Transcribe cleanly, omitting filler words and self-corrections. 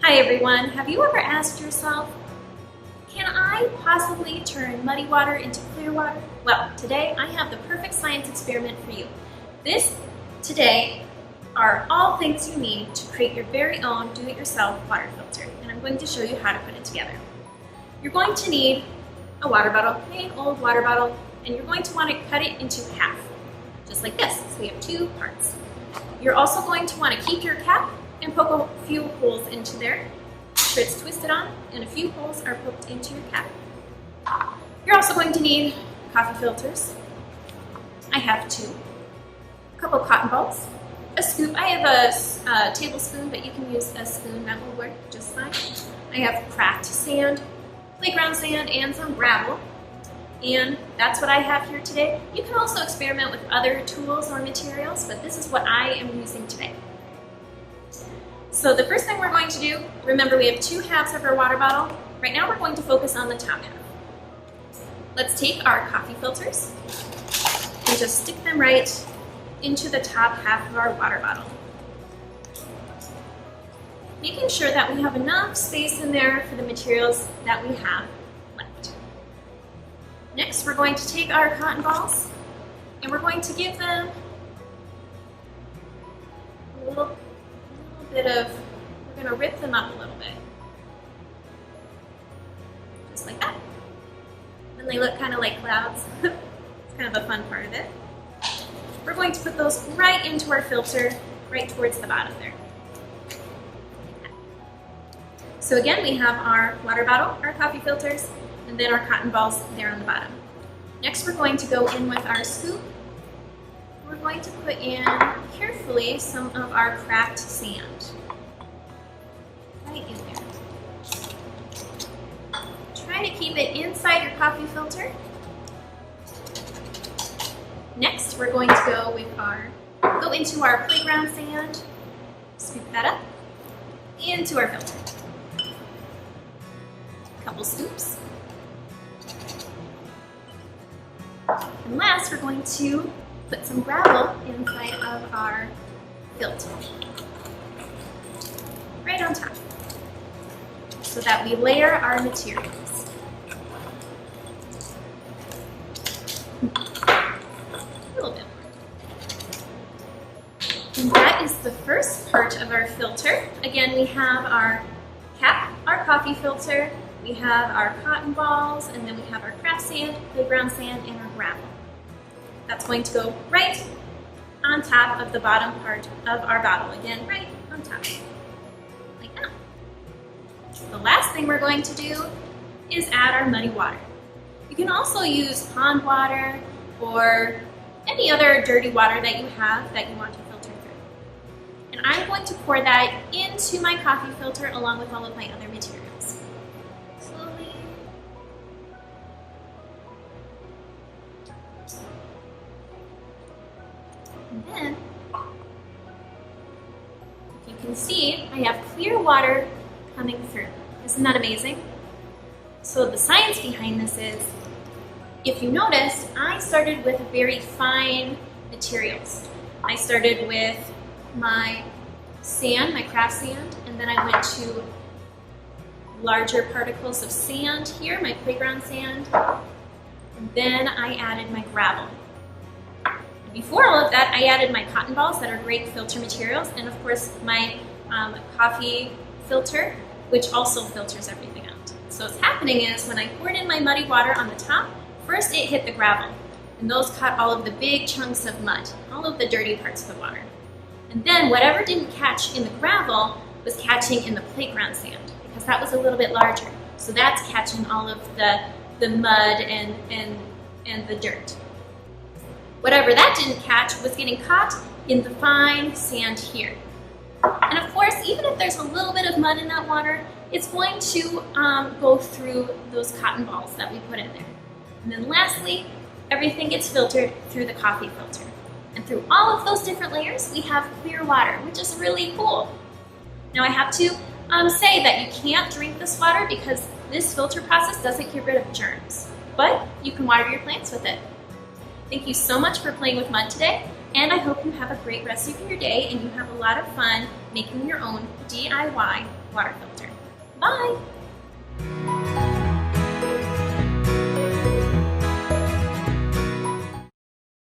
Hi everyone, have you ever asked yourself, can I possibly turn muddy water into clear water? Well, today I have the perfect science experiment for you. This today are all things you need to create your very own do-it-yourself water filter, and I'm going to show you how to put it together. You're going to need a water bottle, plain old water bottle, and you're going to want to cut it into half, just like this. So we have two parts. You're also going to want to keep your cap and poke a few holes into there. Make sure it's twisted on and a few holes are poked into your cap. You're also going to need coffee filters. I have two. A couple cotton balls. A scoop. I have a tablespoon, but you can use a spoon. That will work just fine. I have craft sand, playground sand, and some gravel. And that's what I have here today. You can also experiment with other tools or materials, but this is what I am using today. So the first thing we're going to do, remember we have two halves of our water bottle. Right now we're going to focus on the top half. Let's take our coffee filters and just stick them right into the top half of our water bottle. Making sure that we have enough space in there for the materials that we have left. Next, we're going to take our cotton balls and we're going to give them a little bit of, we're going to rip them up a little bit. Just like that. And they look kind of like clouds. It's kind of a fun part of it. We're going to put those right into our filter, right towards the bottom there. So again, we have our water bottle, our coffee filters, and then our cotton balls there on the bottom. Next, we're going to go in with our scoop. We're going to put in, carefully, some of our craft sand. Right in there. Try to keep it inside your coffee filter. Next, we're going to go into our playground sand, scoop that up, into our filter. A couple scoops. And last, we're going to put some gravel inside of our filter, right on top, so that we layer our materials. A little bit more. And that is the first part of our filter. Again, we have our cap, our coffee filter, we have our cotton balls, and then we have our craft sand, playground sand, and our gravel. That's going to go right on top of the bottom part of our bottle. Again, right on top, like that. The last thing we're going to do is add our muddy water. You can also use pond water or any other dirty water that you have that you want to filter through. And I'm going to pour that into my coffee filter along with all of my other materials. Slowly. And then, if you can see, I have clear water coming through. Isn't that amazing? So the science behind this is, if you noticed, I started with very fine materials. I started with my sand, my craft sand, and then I went to larger particles of sand here, my playground sand, and then I added my gravel. Before all of that, I added my cotton balls that are great filter materials, and of course my coffee filter, which also filters everything out. So what's happening is when I poured in my muddy water on the top, first it hit the gravel, and those caught all of the big chunks of mud, all of the dirty parts of the water. And then whatever didn't catch in the gravel was catching in the playground sand, because that was a little bit larger. So that's catching all of the mud and the dirt. Whatever that didn't catch was getting caught in the fine sand here. And of course, even if there's a little bit of mud in that water, it's going to go through those cotton balls that we put in there. And then lastly, everything gets filtered through the coffee filter. And through all of those different layers, we have clear water, which is really cool. Now I have to say that you can't drink this water because this filter process doesn't get rid of germs, but you can water your plants with it. Thank you so much for playing with mud today, and I hope you have a great rest of your day and you have a lot of fun making your own DIY water filter. Bye!